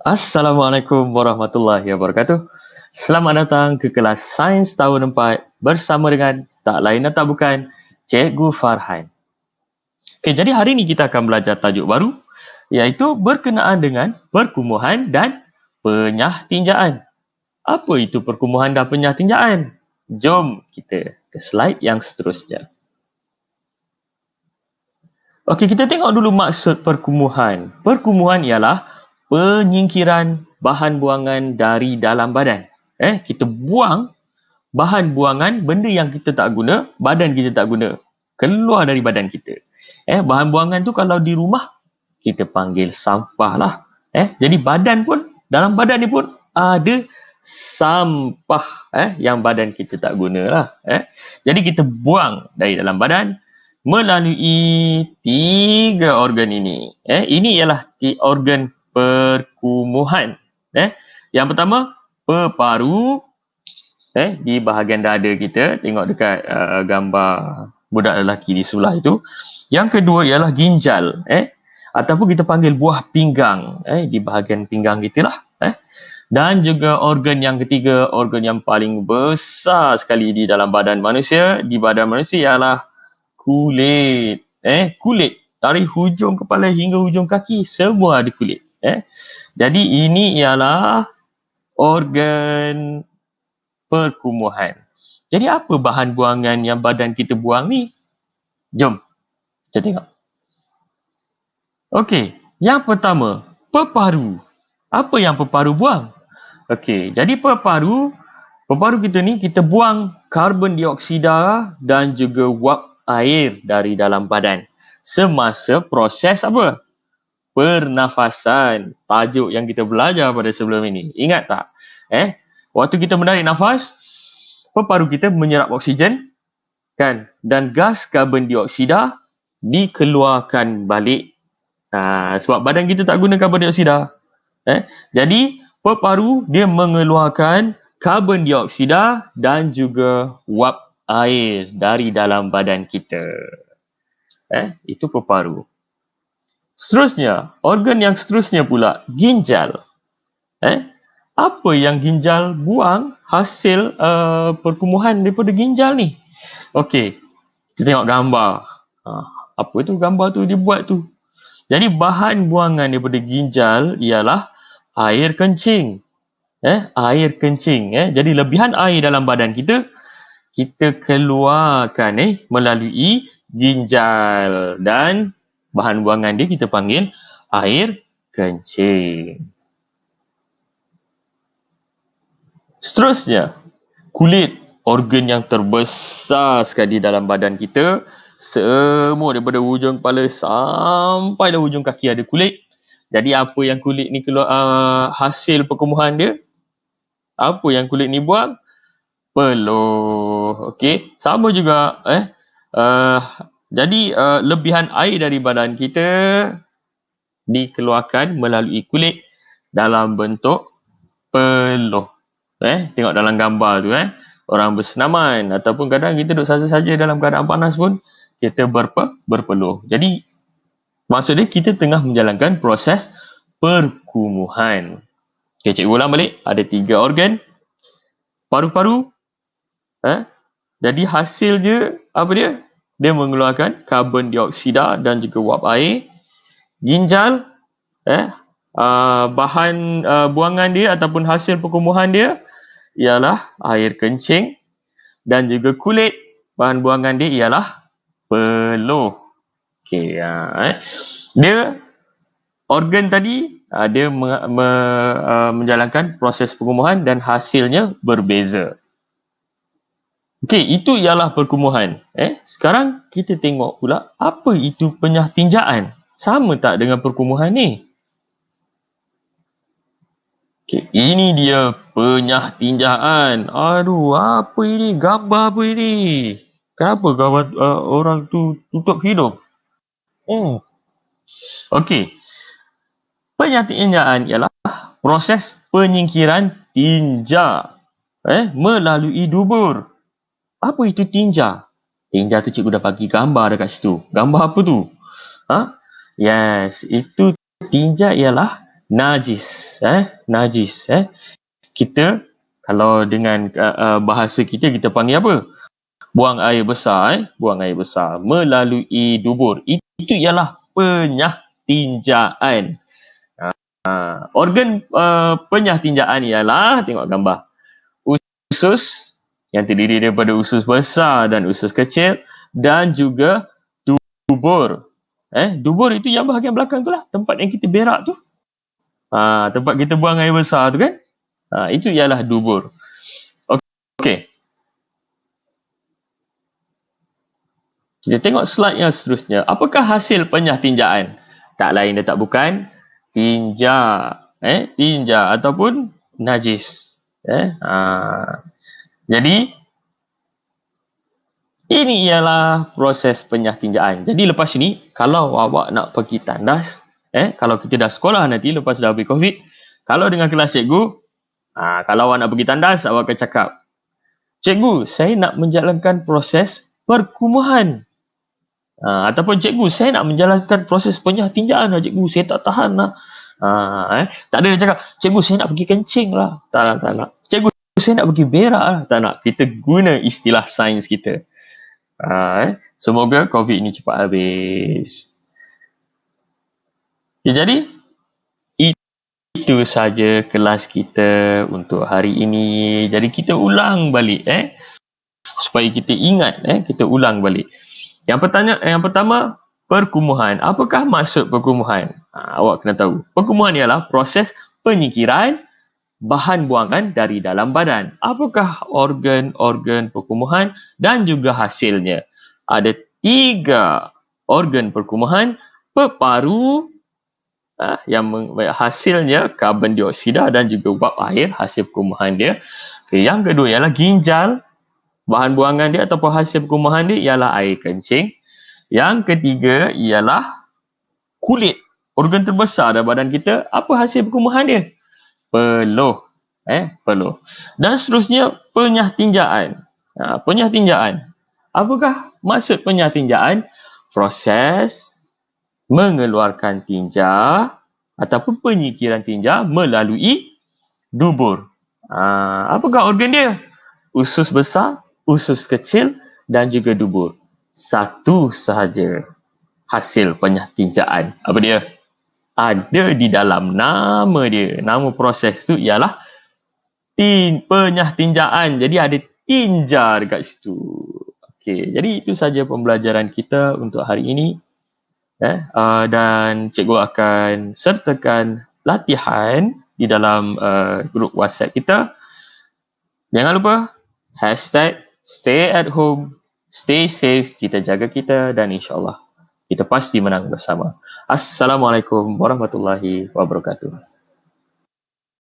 Assalamualaikum warahmatullahi wabarakatuh. Selamat datang ke kelas Sains tahun 4 bersama dengan tak lain dan tak bukan Cikgu Farhan. Jadi hari ini kita akan belajar tajuk baru iaitu berkenaan dengan perkumuhan dan penyahtinjaan. Apa itu perkumuhan dan penyahtinjaan? Jom kita ke slide yang seterusnya. Kita tengok dulu maksud perkumuhan. Perkumuhan ialah penyingkiran bahan buangan dari dalam badan. Kita buang bahan buangan, benda yang kita tak guna, badan kita tak guna, keluar dari badan kita. Bahan buangan tu kalau di rumah, kita panggil sampah lah. Jadi badan pun, dalam badan ni pun ada sampah yang badan kita tak guna lah. Jadi kita buang dari dalam badan melalui 3 organ ini. Ini ialah organ perkumuhan. Yang pertama, peparu. Di bahagian dada kita, tengok dekat gambar budak lelaki di sebelah itu. Yang kedua ialah ginjal, ataupun kita panggil buah pinggang, di bahagian pinggang kita lah. Dan juga organ yang ketiga, organ yang paling besar sekali di dalam badan manusia, ialah kulit. Kulit dari hujung kepala hingga hujung kaki semua ada kulit. Jadi ini ialah organ perkumuhan. Jadi apa bahan buangan yang badan kita buang ni? Jom kita tengok. Yang pertama, peparu. Apa yang peparu buang? Jadi peparu kita ni kita buang karbon dioksida dan juga wap air dari dalam badan semasa proses apa? Pernafasan. Tajuk yang kita belajar pada sebelum ini. Ingat tak? Waktu kita menarik nafas, peparu kita menyerap oksigen kan, dan gas karbon dioksida dikeluarkan balik. Sebab badan kita tak guna karbon dioksida. Jadi peparu dia mengeluarkan karbon dioksida dan juga wap air dari dalam badan kita. Itu peparu. Seterusnya, organ yang seterusnya pula, ginjal. Apa yang ginjal buang hasil perkumuhan daripada ginjal ni? Kita tengok gambar. Apa tu gambar tu dia buat tu? Jadi bahan buangan daripada ginjal ialah air kencing. Air kencing. Jadi lebihan air dalam badan kita keluarkan melalui ginjal, dan bahan buangan dia kita panggil air kencing. Seterusnya, kulit, organ yang terbesar sekali dalam badan kita. Semua daripada hujung kepala sampai dah hujung kaki ada kulit. Jadi apa yang kulit ni keluar, hasil perkumuhan dia? Apa yang kulit ni buang? Peluh. Sama juga. Jadi lebihan air dari badan kita dikeluarkan melalui kulit dalam bentuk peluh. Tengok dalam gambar tu, orang bersenaman ataupun kadang kita duduk saja-saja dalam keadaan panas pun kita berpeluh. Jadi maksudnya kita tengah menjalankan proses perkumuhan. Cikgu ulang balik, ada 3 organ. Paru-paru, jadi hasilnya apa dia? Dia mengeluarkan karbon dioksida dan juga wap air. Ginjal, bahan buangan dia ataupun hasil perkumuhan dia ialah air kencing, dan juga kulit, bahan buangan dia ialah peluh. Dia organ tadi dia menjalankan proses perkumuhan dan hasilnya berbeza. Itu ialah perkumuhan. Sekarang kita tengok pula apa itu penyahtinjaan. Sama tak dengan perkumuhan ni? Ini dia penyahtinjaan. Aduh, apa ini? Gambar apa ini? Kenapa gambar orang tu tutup hidung? Penyahtinjaan ialah proses penyingkiran tinja melalui dubur. Apa itu tinja? Tinja tu cikgu dah bagi gambar dekat situ. Gambar apa tu? Yes, itu tinja ialah najis. Najis. Kita, kalau dengan bahasa kita panggil apa? Buang air besar. Buang air besar melalui dubur. Itu ialah penyah tinjaan. Organ penyah tinjaan ialah, tengok gambar, usus yang terdiri daripada usus besar dan usus kecil, dan juga dubur. Dubur itu yang bahagian belakang tu lah, tempat yang kita berak tu. Tempat kita buang air besar tu kan. Itu ialah dubur. Okey. Kita tengok slide yang seterusnya. Apakah hasil penyah tinjaan? Tak lain dan tak bukan tinja. Tinja ataupun najis. Jadi ini ialah proses penyah tinjaan. Jadi lepas ni, kalau awak nak pergi tandas, kalau kita dah sekolah nanti lepas dah habis COVID, kalau dengan kelas cikgu, kalau awak nak pergi tandas, awak akan cakap, "Cikgu, saya nak menjalankan proses perkumuhan." Ataupun, "Cikgu, saya nak menjalankan proses penyah tinjaan lah, cikgu. Saya tak tahan lah." Tak ada yang cakap, "Cikgu, saya nak pergi kencing lah." Tak nak. "Cikgu, saya nak pergi berak lah." Tak nak. Kita guna istilah sains kita. Semoga COVID ni cepat habis. Jadi, itu saja kelas kita untuk hari ini. Jadi, kita ulang balik. Supaya kita ingat. Kita ulang balik. Yang pertama, perkumuhan. Apakah maksud perkumuhan? Awak kena tahu. Perkumuhan ialah proses penyingkiran bahan buangan dari dalam badan. Apakah organ-organ perkumuhan dan juga hasilnya? Ada 3 organ perkumuhan. Peparu, yang hasilnya karbon dioksida dan juga uap air, hasil perkumuhan dia. Yang kedua ialah ginjal. Bahan buangan dia ataupun hasil perkumuhan dia ialah air kencing. Yang ketiga ialah kulit. Organ terbesar dalam badan kita. Apa hasil perkumuhan dia? Peluh. Peluh. Dan seterusnya, penyah tinjaan. Penyah tinjaan. Apakah maksud penyah tinjaan? Proses mengeluarkan tinja ataupun penyingkiran tinja melalui dubur. Apakah organ dia? Usus besar, usus kecil dan juga dubur. Satu sahaja hasil penyah tinjaan. Apa dia? Ada di dalam nama dia. Nama proses tu ialah penyah tinjaan. Jadi ada tinja dekat situ. Okey, jadi itu saja pembelajaran kita untuk hari ini. Dan cikgu akan sertakan latihan di dalam grup WhatsApp kita. Jangan lupa #stay at home, stay safe, kita jaga kita dan insyaAllah kita pasti menang bersama. Assalamualaikum warahmatullahi wabarakatuh.